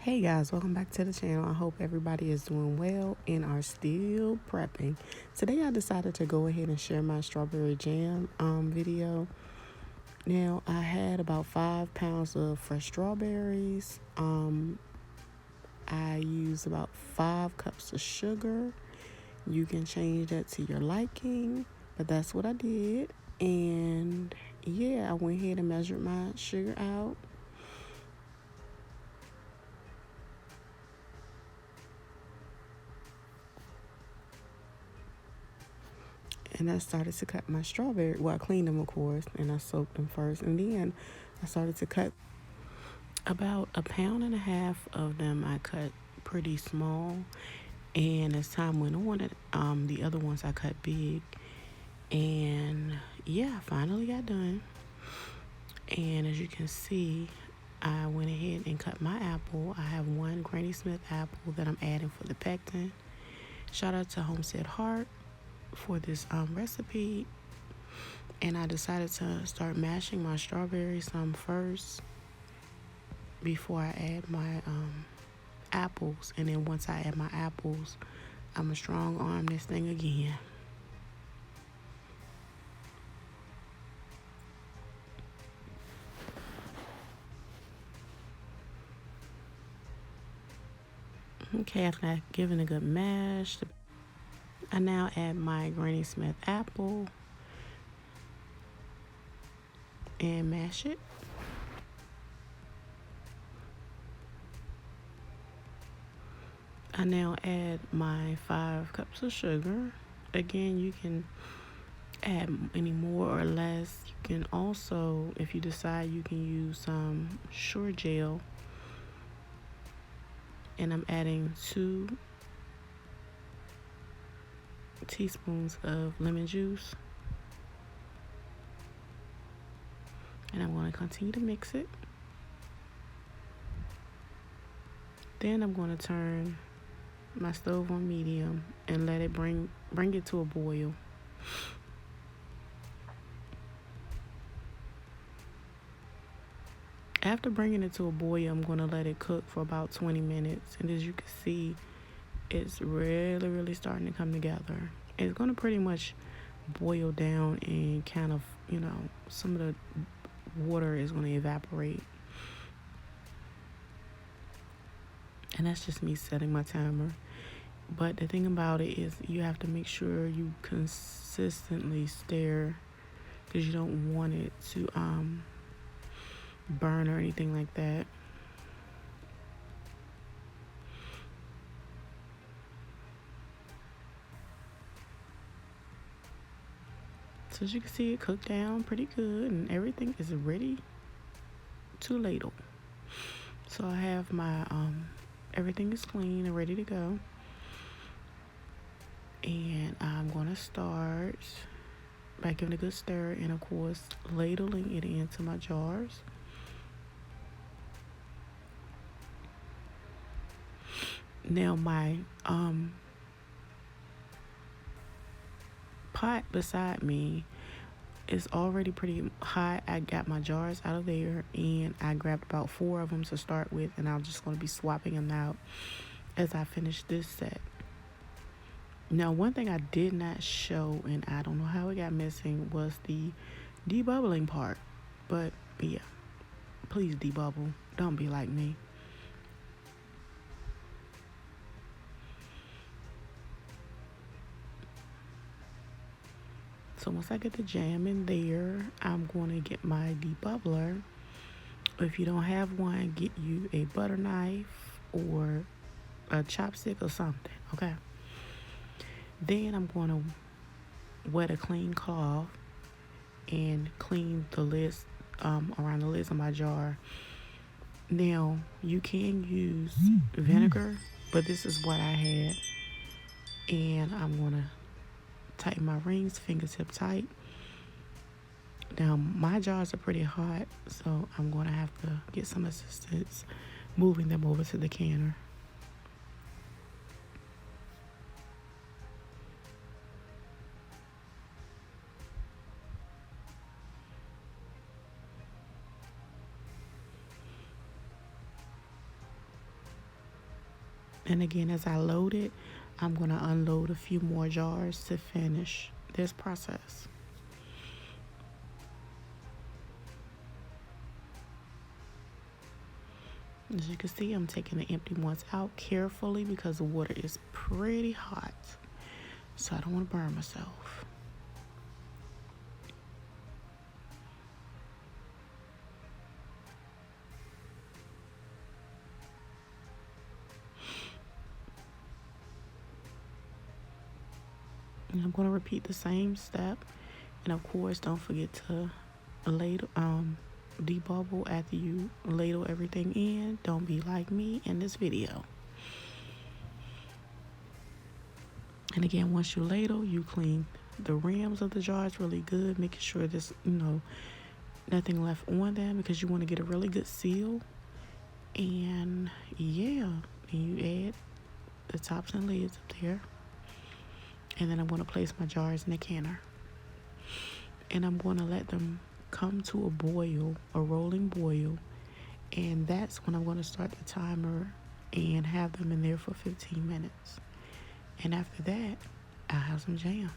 Hey guys, welcome back to the channel. I hope everybody is doing well and are still prepping. Today I decided to go ahead and share my strawberry jam video. Now I had about 5 pounds of fresh strawberries. I used about 5 cups of sugar. You can change that to your liking, but that's what I did. And yeah, I went ahead and measured my sugar out. And I started to cut my strawberry. Well, I cleaned them, of course, and I soaked them first. And then I started to cut about 1.5 pounds of them. I cut pretty small. And as time went on, the other ones I cut big. And yeah, I finally got done. And as you can see, I went ahead and cut my apple. I have one Granny Smith apple that I'm adding for the pectin. Shout out to Homestead Heart for this recipe. And I decided to start mashing my strawberries some first before I add my apples. And then once I add my apples, I'm gonna strong arm this thing again. Okay, after I've given a good mash, I now add my Granny Smith apple and mash it. I now add my 5 cups of sugar. Again, you can add any more or less. You can also, if you decide, you can use some Sure Gel. And I'm adding 2 teaspoons of lemon juice. And I'm going to continue to mix it. Then I'm going to turn my stove on medium and let it bring it to a boil. After bringing it to a boil, I'm going to let it cook for about 20 minutes. And as you can see, it's really starting to come together. It's going to pretty much boil down and kind of, some of the water is going to evaporate. And that's just me setting my timer. But the thing about it is you have to make sure you consistently stir because you don't want it to burn or anything like that. So as you can see, it cooked down pretty good and everything is ready to ladle. So I have my everything is clean and ready to go. And I'm going to start by giving a good stir and, of course, ladling it into my jars. Now my pot beside me is already pretty hot. I got my jars out of there and I grabbed about 4 of them to start with, and I'm just going to be swapping them out as I finish this set. Now, one thing I did not show, and I don't know how it got missing, was the debubbling part. But yeah, please debubble. Don't be like me. So once I get the jam in there, I'm going to get my debubbler. If you don't have one, get you a butter knife or a chopstick or something, okay? Then I'm going to wet a clean cloth and clean the lids around the lids of my jar. Now, you can use vinegar, but this is what I had. And I'm going to tighten my rings fingertip tight. Now, my jars are pretty hot, so I'm going to have to get some assistance moving them over to the canner. And again, as I load it, I'm going to unload a few more jars to finish this process. As you can see, I'm taking the empty ones out carefully because the water is pretty hot. So I don't want to burn myself. And I'm going to repeat the same step. And of course, don't forget to ladle, debubble after you ladle everything in. Don't be like me in this video. And again, once you ladle, you clean the rims of the jars really good, making sure there's, nothing left on them because you want to get a really good seal. And yeah, and you add the tops and lids up there. And then I'm going to place my jars in the canner. And I'm going to let them come to a boil, a rolling boil. And that's when I'm going to start the timer and have them in there for 15 minutes. And after that, I'll have some jam.